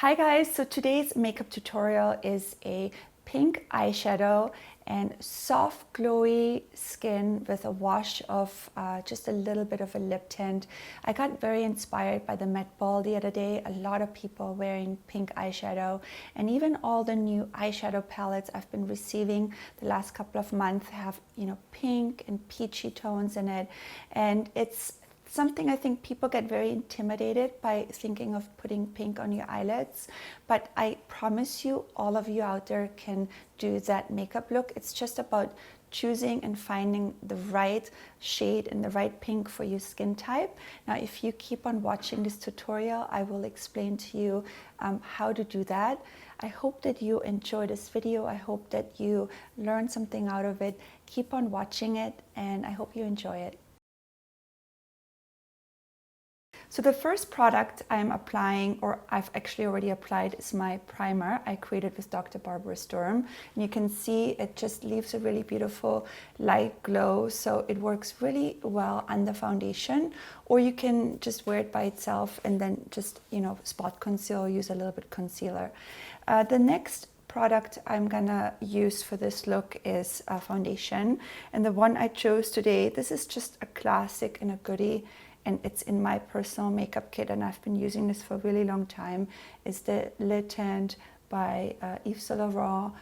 Hi guys, so today's makeup tutorial is a pink eyeshadow and soft glowy skin with a wash of just a little bit of a lip tint. I got very inspired by the Met Ball the other day. A lot of people wearing pink eyeshadow, and even all the new eyeshadow palettes I've been receiving the last couple of months have, pink and peachy tones in it, and it's something I think people get very intimidated by thinking of putting pink on your eyelids, but I promise you, all of you out there can do that makeup look. It's just about choosing and finding the right shade and the right pink for your skin type. Now, if you keep on watching this tutorial, I will explain to you how to do that. I hope that you enjoy this video. I hope that you learn something out of it. Keep on watching it, and I hope you enjoy it. So the first product I'm applying, or I've actually already applied, is my primer I created with Dr. Barbara Sturm. And you can see it just leaves a really beautiful light glow. So it works really well under foundation, or you can just wear it by itself and then just, spot conceal, use a little bit concealer. The next product I'm gonna use for this look is a foundation. And the one I chose today, this is just a classic and a goodie, and it's in my personal makeup kit, and I've been using this for a really long time, is the Le Tint by Yves Saint Laurent.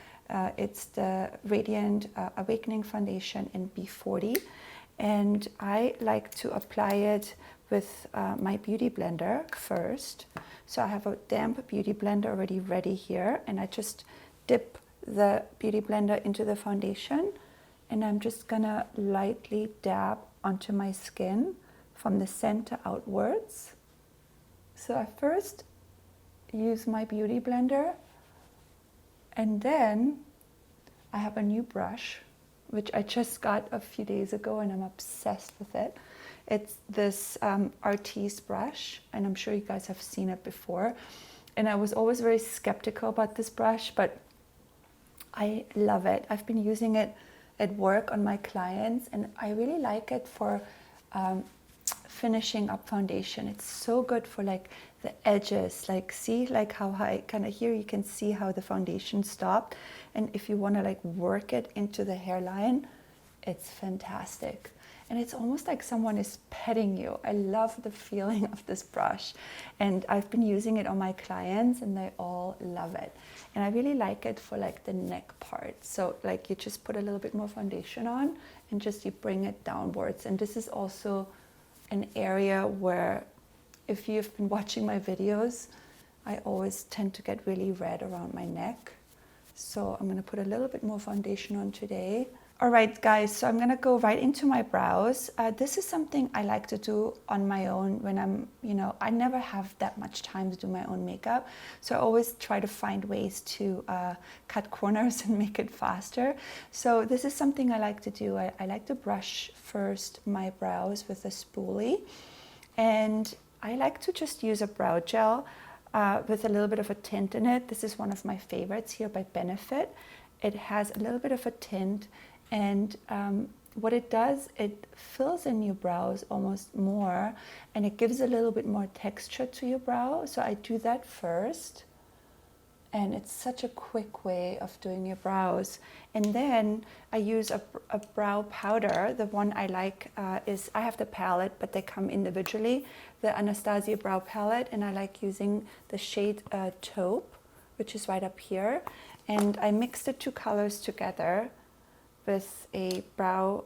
It's the Radiant Awakening Foundation in B40, and I like to apply it with my beauty blender first. So I have a damp beauty blender already ready here, and I just dip the beauty blender into the foundation, and I'm just gonna lightly dab onto my skin from the center outwards. So I first use my beauty blender, and then I have a new brush, which I just got a few days ago, and I'm obsessed with it. It's this Artiste brush, and I'm sure you guys have seen it before. And I was always very skeptical about this brush, but I love it. I've been using it at work on my clients, and I really like it for finishing up foundation. It's so good for like the edges, like see like how I kind of here you can see how the foundation stopped, and if you want to like work it into the hairline, it's fantastic. And it's almost like someone is petting you. I love the feeling of this brush, and I've been using it on my clients and they all love it. And I really like it for like the neck part. So like you just put a little bit more foundation on and just you bring it downwards. And this is also an area where, if you've been watching my videos, I always tend to get really red around my neck. So I'm gonna put a little bit more foundation on today. All right, guys, so I'm gonna go right into my brows. This is something I like to do on my own when I'm, I never have that much time to do my own makeup. So I always try to find ways to cut corners and make it faster. So this is something I like to do. I like to brush first my brows with a spoolie. And I like to just use a brow gel with a little bit of a tint in it. This is one of my favorites here by Benefit. It has a little bit of a tint, and what it does, it fills in your brows almost more, and it gives a little bit more texture to your brow. So I do that first, and it's such a quick way of doing your brows. And then I use a brow powder. The one I like is, I have the palette, but they come individually, the Anastasia brow palette, and I like using the shade Taupe, which is right up here. And I mix the two colors together with a brow,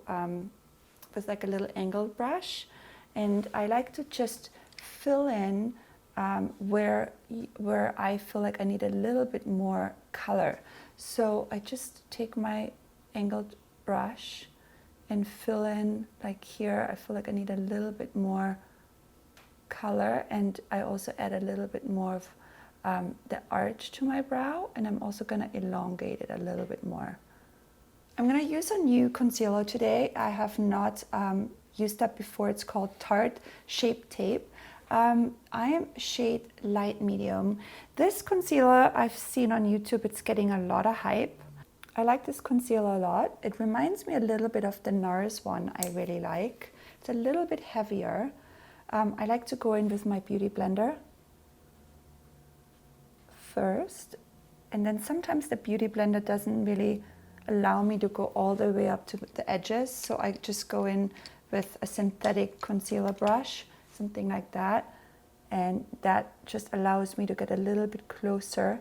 with like a little angled brush. And I like to just fill in where I feel like I need a little bit more color. So I just take my angled brush and fill in, like here, I feel like I need a little bit more color, and I also add a little bit more of the arch to my brow, and I'm also gonna elongate it a little bit more. I'm gonna use a new concealer today. I have not used that before. It's called Tarte Shape Tape. I am shade light medium. This concealer I've seen on YouTube, it's getting a lot of hype. I like this concealer a lot. It reminds me a little bit of the NARS one I really like. It's a little bit heavier. I like to go in with my beauty blender first, and then sometimes the Beauty Blender doesn't really allow me to go all the way up to the edges, so I just go in with a synthetic concealer brush, something like that, and that just allows me to get a little bit closer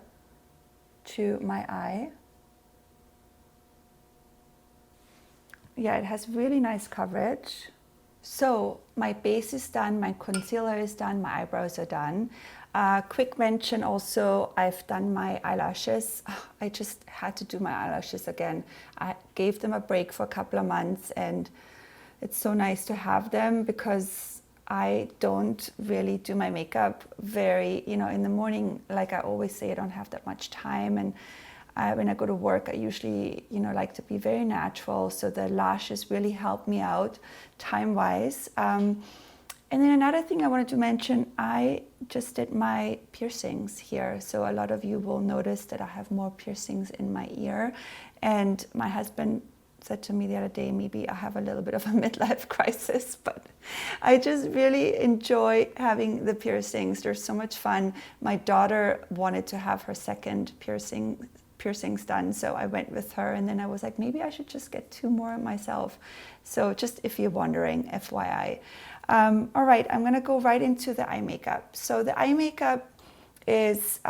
to my eye. Yeah, it has really nice coverage. So my base is done, my concealer is done, my eyebrows are done. Quick mention also, I've done my eyelashes. I just had to do my eyelashes again. I gave them a break for a couple of months, and it's so nice to have them because I don't really do my makeup very, you know, in the morning. Like I always say, I don't have that much time, and when I go to work, I usually, you know, like to be very natural. So the lashes really help me out time-wise. And then another thing I wanted to mention, I just did my piercings here. So a lot of you will notice that I have more piercings in my ear. And my husband said to me the other day, maybe I have a little bit of a midlife crisis, but I just really enjoy having the piercings. They're so much fun. My daughter wanted to have her second piercings done, so I went with her, and then I was like, maybe I should just get 2 more myself. So just if you're wondering, FYI. All right, I'm gonna go right into the eye makeup. So the eye makeup is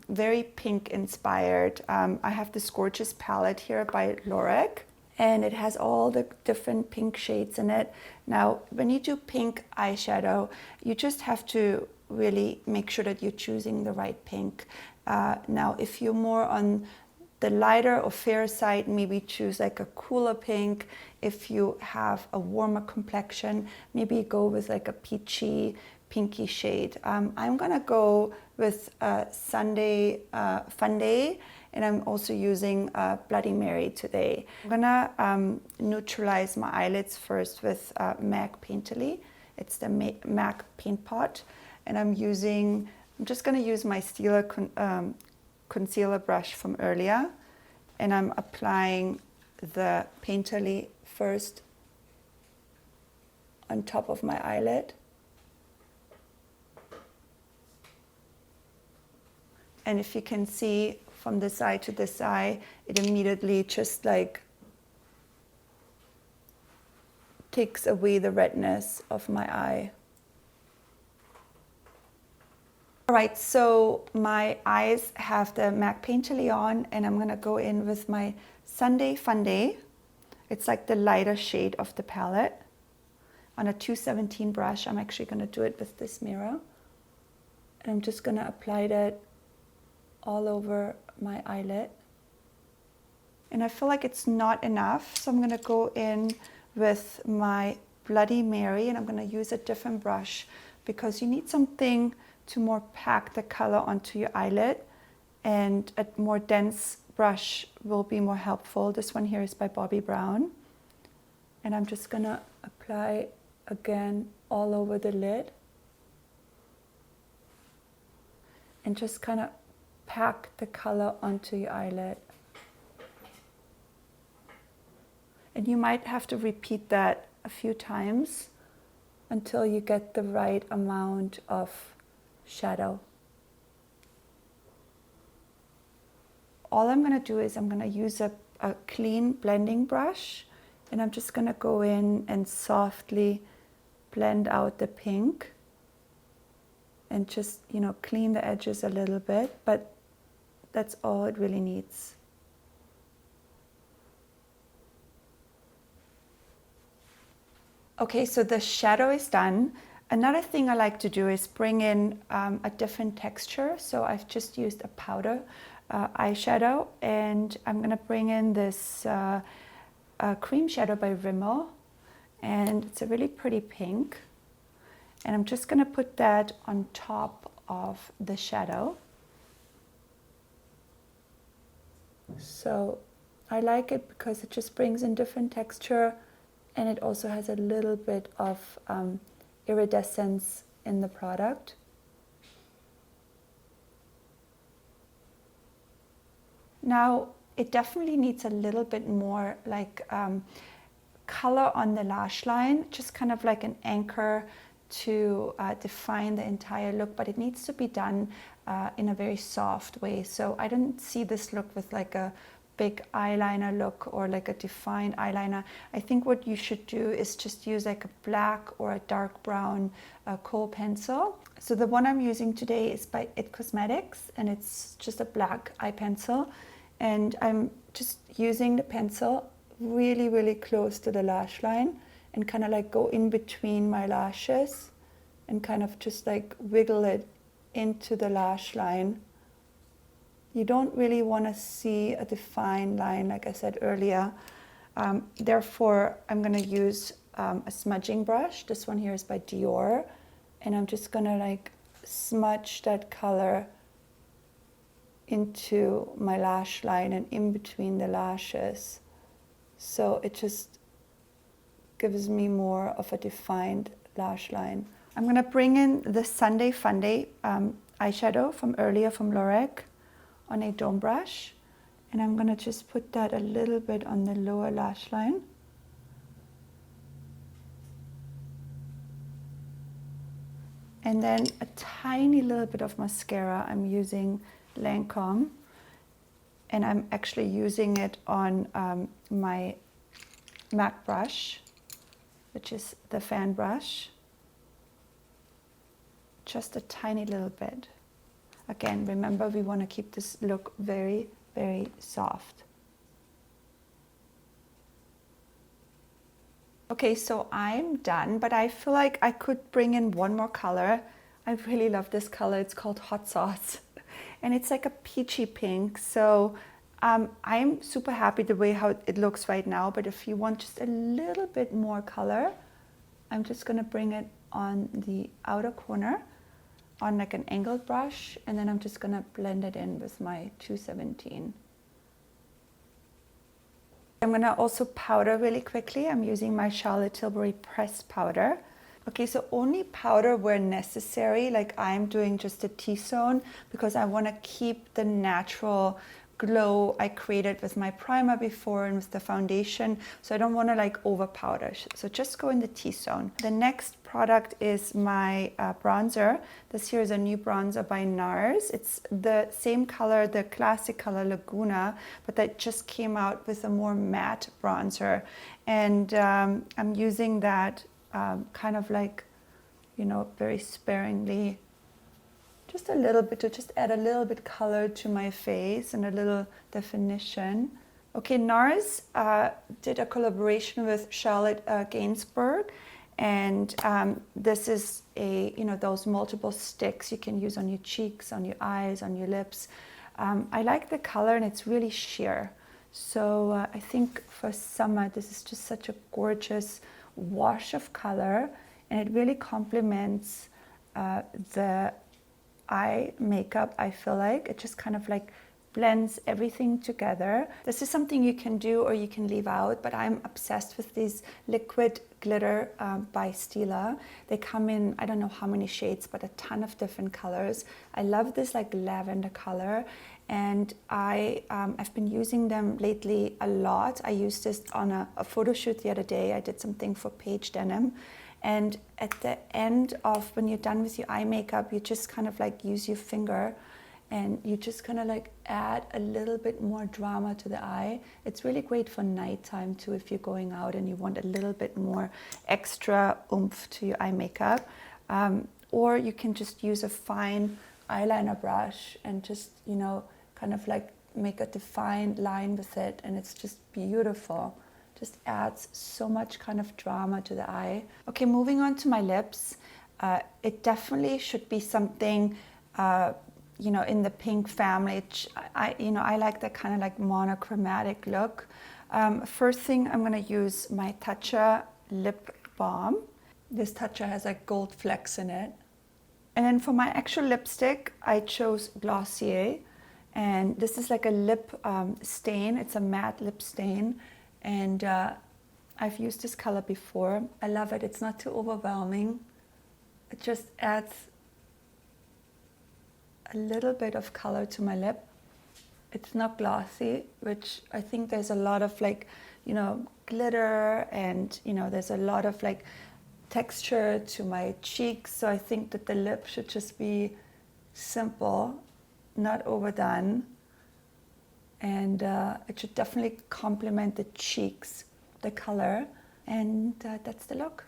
very pink inspired. I have this gorgeous palette here by Lorac, and it has all the different pink shades in it. Now, when you do pink eyeshadow, you just have to really make sure that you're choosing the right pink. Now, if you're more on the lighter or fair side, maybe choose like a cooler pink. If you have a warmer complexion, maybe go with like a peachy, pinky shade. I'm gonna go with Sunday Fun Day, and I'm also using Bloody Mary today. I'm gonna neutralize my eyelids first with MAC Painterly. It's the MAC Paint Pot, and I'm just gonna use my Stila concealer brush from earlier, and I'm applying the Painterly first on top of my eyelid. And if you can see from this eye to this eye, it immediately just like takes away the redness of my eye. All right, so my eyes have the MAC Painterly on, and I'm gonna go in with my Sunday Fun Day. It's like the lighter shade of the palette. On a 217 brush, I'm actually gonna do it with this mirror. And I'm just gonna apply that all over my eyelid. And I feel like it's not enough, so I'm gonna go in with my Bloody Mary, and I'm gonna use a different brush because you need something to more pack the color onto your eyelid, and a more dense brush will be more helpful. This one here is by Bobbi Brown, and I'm just gonna apply again all over the lid and just kind of pack the color onto your eyelid. And you might have to repeat that a few times until you get the right amount of shadow. All I'm going to do is I'm going to use a clean blending brush, and I'm just going to go in and softly blend out the pink and just, you know, clean the edges a little bit, but that's all it really needs. Okay, so the shadow is done. Another thing I like to do is bring in a different texture. So I've just used a powder eyeshadow, and I'm gonna bring in this cream shadow by Rimmel, and it's a really pretty pink. And I'm just gonna put that on top of the shadow. So I like it because it just brings in different texture, and it also has a little bit of iridescence in the product. Now, it definitely needs a little bit more like color on the lash line, just kind of like an anchor to define the entire look, but it needs to be done in a very soft way. So I don't see this look with like a big eyeliner look or like a defined eyeliner. I think what you should do is just use like a black or a dark brown kohl pencil. So the one I'm using today is by It Cosmetics, and it's just a black eye pencil. And I'm just using the pencil really, really close to the lash line and kind of like go in between my lashes and kind of just like wiggle it into the lash line. You don't really want to see a defined line, like I said earlier. Therefore, I'm going to use a smudging brush. This one here is by Dior. And I'm just going to like smudge that color into my lash line and in between the lashes. So it just gives me more of a defined lash line. I'm going to bring in the Sunday Funday eyeshadow from earlier from Lorac on a dome brush, and I'm going to just put that a little bit on the lower lash line. And then a tiny little bit of mascara. I'm using Lancome, and I'm actually using it on my MAC brush, which is the fan brush. Just a tiny little bit. Again, remember, we want to keep this look very, very soft. Okay, so I'm done, but I feel like I could bring in one more color. I really love this color. It's called Hot Sauce, and it's like a peachy pink. So I'm super happy the way how it looks right now, but if you want just a little bit more color, I'm just going to bring it on the outer corner on like an angled brush, and then I'm just going to blend it in with my 217. I'm going to also powder really quickly. I'm using my Charlotte Tilbury pressed powder. Okay, so only powder where necessary, like I'm doing just a T-zone because I want to keep the natural glow I created with my primer before and with the foundation, so I don't want to like over powder. So just go in the T-zone. The next product is my bronzer. This here is a new bronzer by NARS. It's the same color, the classic color Laguna, but that just came out with a more matte bronzer, and I'm using that kind of like, you know, very sparingly, just a little bit, to just add a little bit color to my face and a little definition. Okay, NARS did a collaboration with Charlotte Gainsbourg, and this is a, you know, those multiple sticks you can use on your cheeks, on your eyes, on your lips. I like the color, and it's really sheer. So I think for summer, this is just such a gorgeous wash of color, and it really complements the eye makeup. I feel like it just kind of like blends everything together. This is something you can do or you can leave out, but I'm obsessed with these liquid glitter by Stila. They come in, I don't know how many shades, but a ton of different colors. I love this like lavender color, and I've been using them lately a lot. I used this on a photo shoot the other day. I did something for Paige Denim. And at the end of, when you're done with your eye makeup, you just kind of like use your finger and you just kind of like add a little bit more drama to the eye. It's really great for nighttime too, if you're going out and you want a little bit more extra oomph to your eye makeup. Or you can just use a fine eyeliner brush and just, you know, kind of like make a defined line with it, and it's just beautiful. Just adds so much kind of drama to the eye. Okay, moving on to my lips. It definitely should be something, you know, in the pink family. I like that kind of like monochromatic look. First thing, I'm gonna use my Tatcha lip balm. This Tatcha has like gold flecks in it. And then for my actual lipstick, I chose Glossier. And this is like a lip stain. It's a matte lip stain. And I've used this color before. I love it. It's not too overwhelming. It just adds a little bit of color to my lip. It's not glossy, which I think there's a lot of like, you know, glitter, and, you know, there's a lot of like texture to my cheeks. So I think that the lip should just be simple, not overdone. And it should definitely complement the cheeks, the color. And that's the look.